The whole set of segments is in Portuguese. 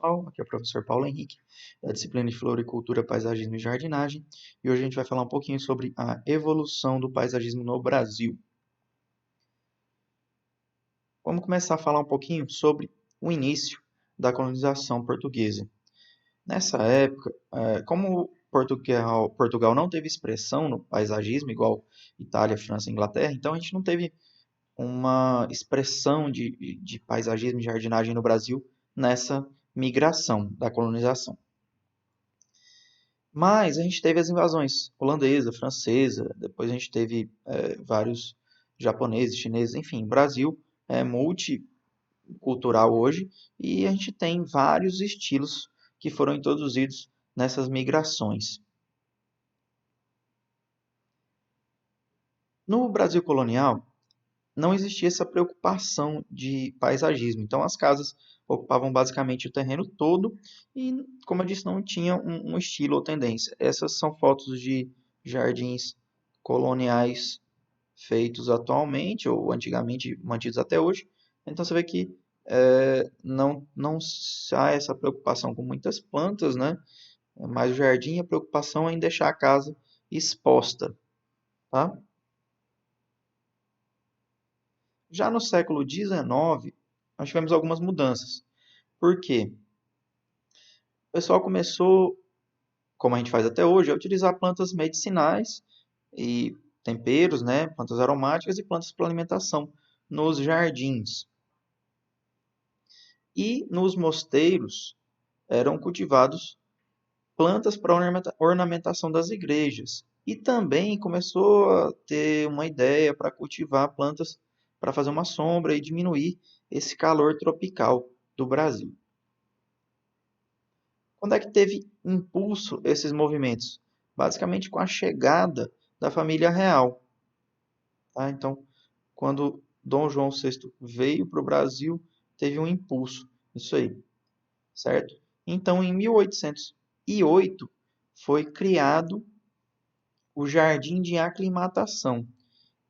pessoal, aqui é o professor Paulo Henrique, da disciplina de Floricultura, Paisagismo e Jardinagem, e hoje a gente vai falar um pouquinho sobre a evolução do paisagismo no Brasil. Vamos começar a falar um pouquinho sobre o início da colonização portuguesa. Nessa época, como Portugal não teve expressão no paisagismo, igual Itália, França e Inglaterra, então a gente não teve uma expressão de paisagismo e jardinagem no Brasil nessa migração da colonização. Mas a gente teve as invasões holandesa, francesa, depois a gente teve vários japoneses, chineses, enfim, o Brasil é multicultural hoje e a gente tem vários estilos que foram introduzidos nessas migrações. No Brasil colonial, não existia essa preocupação de paisagismo. Então, as casas ocupavam basicamente o terreno todo e, como eu disse, não tinha um estilo ou tendência. Essas são fotos de jardins coloniais feitos atualmente ou antigamente mantidos até hoje. Então, você vê que não há essa preocupação com muitas plantas, né? Mas o jardim, a preocupação é em deixar a casa exposta, tá? Já no século XIX, nós tivemos algumas mudanças. Por quê? O pessoal começou, como a gente faz até hoje, a utilizar plantas medicinais e temperos, né, plantas aromáticas e plantas para alimentação nos jardins. E nos mosteiros eram cultivados plantas para ornamentação das igrejas. E também começou a ter uma ideia para cultivar plantas para fazer uma sombra e diminuir esse calor tropical do Brasil. Quando é que teve impulso esses movimentos? Basicamente com a chegada da família real. Tá? Então, quando Dom João VI veio para o Brasil, teve um impulso nisso aí, certo? Então, em 1808, foi criado o Jardim de Aclimatação. O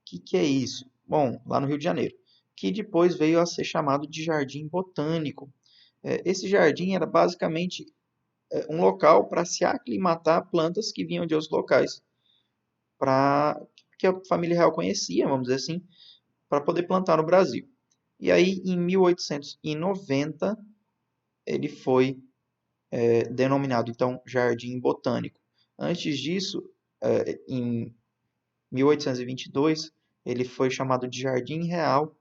que é isso? Bom, lá no Rio de Janeiro, que depois veio a ser chamado de Jardim Botânico. Esse jardim era basicamente um local para se aclimatar a plantas que vinham de outros locais, para que a família real conhecia, vamos dizer assim, para poder plantar no Brasil. E aí, em 1890, ele foi denominado, então, Jardim Botânico. Antes disso, em 1822, ele foi chamado de Jardim Real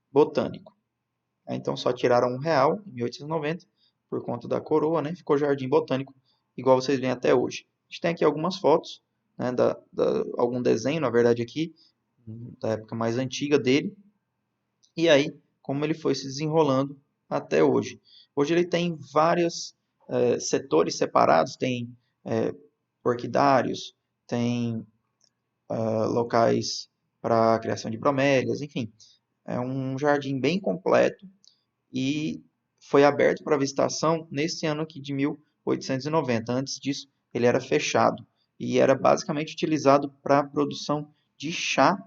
Botânico. Então, só tiraram um real, em 1890, por conta da coroa, né? Ficou Jardim Botânico, igual vocês veem até hoje. A gente tem aqui algumas fotos, né, algum desenho, na verdade, aqui, da época mais antiga dele, e aí como ele foi se desenrolando até hoje. Hoje ele tem vários setores separados, tem orquidários, tem locais para a criação de bromélias, enfim. É um jardim bem completo e foi aberto para visitação nesse ano aqui de 1890. Antes disso, ele era fechado e era basicamente utilizado para a produção de chá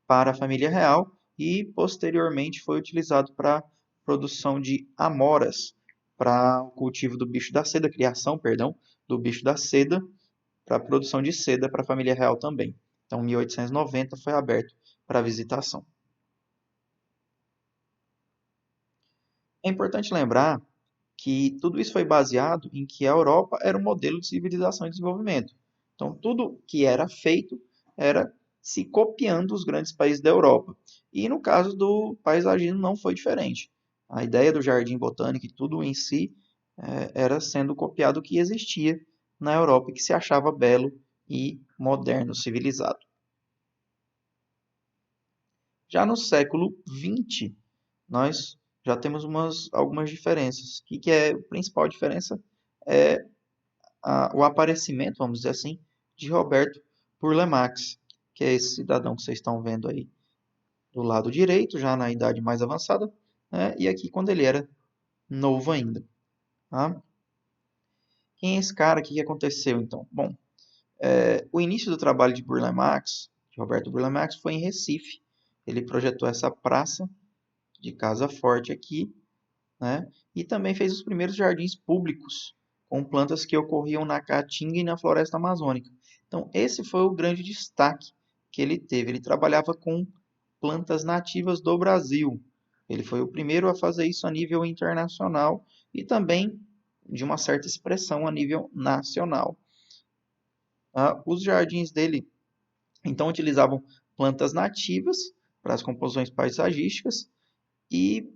para a família real e posteriormente foi utilizado para produção de amoras para o cultivo do bicho da seda, criação, perdão, do bicho da seda para a produção de seda para a família real também. Então, 1890 foi aberto para visitação. É importante lembrar que tudo isso foi baseado em que a Europa era um modelo de civilização e desenvolvimento. Então, tudo que era feito era se copiando os grandes países da Europa. E no caso do paisagismo não foi diferente. A ideia do jardim botânico e tudo em si era sendo copiado o que existia na Europa e que se achava belo e moderno, civilizado. Já no século XX, nós já temos algumas diferenças. Que é a principal diferença? É o aparecimento, vamos dizer assim, de Roberto Burle-Marx, que é esse cidadão que vocês estão vendo aí do lado direito, já na idade mais avançada, né? E aqui quando ele era novo ainda. Tá? Quem é esse cara? O que aconteceu então? Bom, o início do trabalho de Burle-Marx, de Roberto Burle-Marx, foi em Recife. Ele projetou essa praça de Casa Forte aqui né? E também fez os primeiros jardins públicos, com plantas que ocorriam na Caatinga e na floresta amazônica. Então, esse foi o grande destaque que ele teve. Ele trabalhava com plantas nativas do Brasil. Ele foi o primeiro a fazer isso a nível internacional e também de uma certa expressão a nível nacional. Os jardins dele, então, utilizavam plantas nativas para as composições paisagísticas e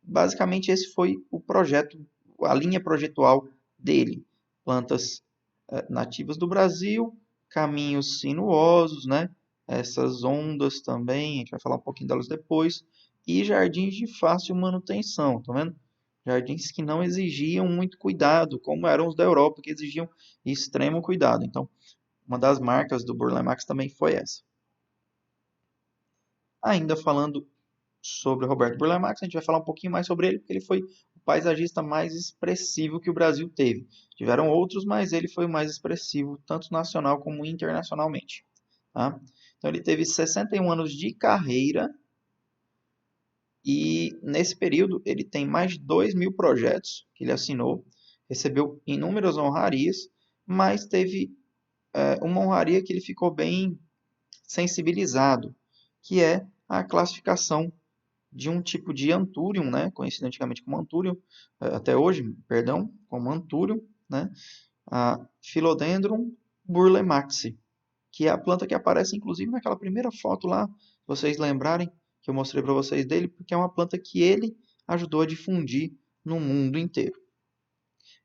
basicamente esse foi o projeto, a linha projetual dele. Plantas nativas do Brasil, caminhos sinuosos, né? Essas ondas também, a gente vai falar um pouquinho delas depois, e jardins de fácil manutenção, tá vendo? Jardins que não exigiam muito cuidado, como eram os da Europa, que exigiam extremo cuidado. Então, uma das marcas do Burle Marx também foi essa. Ainda falando sobre o Roberto Burle Marx, a gente vai falar um pouquinho mais sobre ele, porque ele foi o paisagista mais expressivo que o Brasil teve. Tiveram outros, mas ele foi o mais expressivo, tanto nacional como internacionalmente. Tá? Então ele teve 61 anos de carreira e nesse período ele tem mais de 2.000 projetos que ele assinou, recebeu inúmeras honrarias, mas teve uma honraria que ele ficou bem sensibilizado, que é a classificação de um tipo de Anthurium, né, conhecido antigamente como Anthurium, até hoje, perdão, como Anthurium, né, a Philodendron burlemaxi, que é a planta que aparece inclusive naquela primeira foto lá, vocês lembrarem que eu mostrei para vocês dele, porque é uma planta que ele ajudou a difundir no mundo inteiro.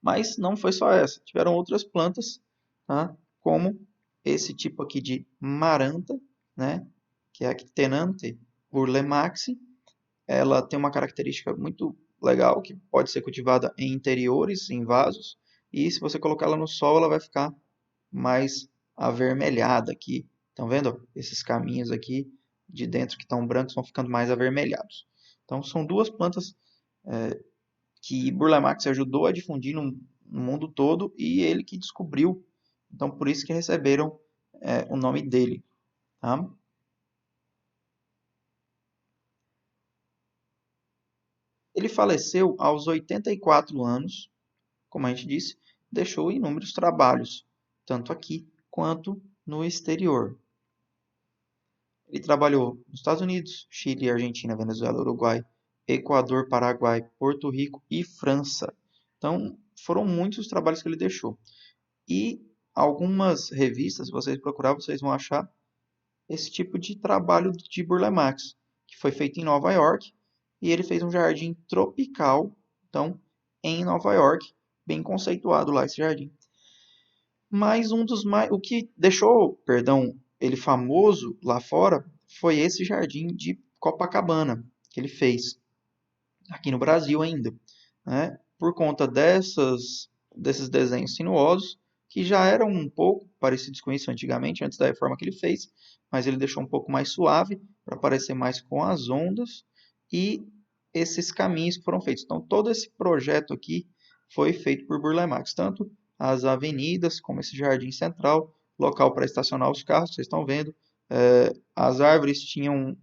Mas não foi só essa, tiveram outras plantas, tá? Como esse tipo aqui de Maranta, né? Que é a Ctenanthe burlemaxi. Ela tem uma característica muito legal, que pode ser cultivada em interiores, em vasos, e se você colocar ela no sol, ela vai ficar mais avermelhada aqui. Estão vendo? Esses caminhos aqui de dentro que estão brancos vão ficando mais avermelhados. Então, são duas plantas que Burle Marx ajudou a difundir no mundo todo e ele que descobriu. Então, por isso que receberam o nome dele. Tá? Ele faleceu aos 84 anos, como a gente disse, deixou inúmeros trabalhos, tanto aqui quanto no exterior. Ele trabalhou nos Estados Unidos, Chile, Argentina, Venezuela, Uruguai, Equador, Paraguai, Porto Rico e França. Então, foram muitos os trabalhos que ele deixou. E algumas revistas, se vocês procurarem, vocês vão achar esse tipo de trabalho de Burle Marx, que foi feito em Nova York, e ele fez um jardim tropical, então, em Nova York, bem conceituado lá esse jardim. Mas um dos mais, o que deixou, perdão, ele famoso lá fora foi esse jardim de Copacabana que ele fez aqui no Brasil ainda, né? Por conta desses desenhos sinuosos que já eram um pouco parecidos com isso antigamente, antes da reforma que ele fez, mas ele deixou um pouco mais suave para parecer mais com as ondas e esses caminhos que foram feitos. Então, todo esse projeto aqui foi feito por Burle Marx, tanto as avenidas como esse jardim central, local para estacionar os carros, vocês estão vendo. As árvores tinham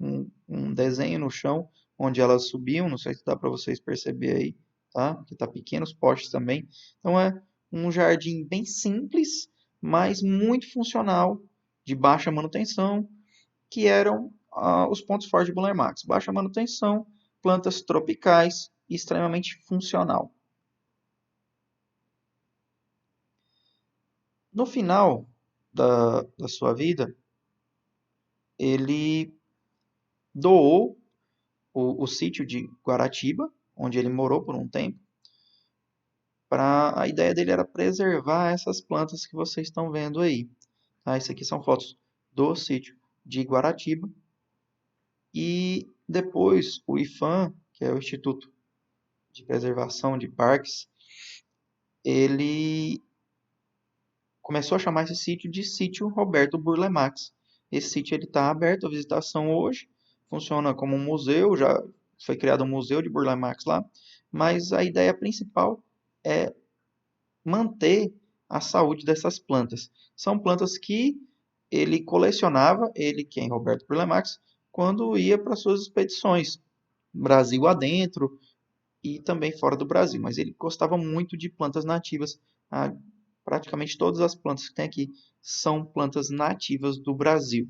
um desenho no chão onde elas subiam, não sei se dá para vocês perceber aí, tá? Que tá pequeno, os postes também. Então é um jardim bem simples, mas muito funcional, de baixa manutenção, que eram os pontos fortes de Burle Marx. Baixa manutenção, plantas tropicais e extremamente funcional. No final da sua vida, ele doou o sítio de Guaratiba, onde ele morou por um tempo, a ideia dele era preservar essas plantas que vocês estão vendo aí. Tá? Isso aqui são fotos do sítio de Guaratiba. E depois o IPHAN, que é o Instituto de Preservação de Parques, ele começou a chamar esse sítio de Sítio Roberto Burle Marx. Esse sítio está aberto à visitação hoje, funciona como um museu, já foi criado um museu de Burle Marx lá, mas a ideia principal é manter a saúde dessas plantas. São plantas que ele colecionava, ele, quem? Roberto Burle Marx, quando ia para suas expedições, Brasil adentro, e também fora do Brasil, mas ele gostava muito de plantas nativas. Ah, praticamente todas as plantas que tem aqui são plantas nativas do Brasil.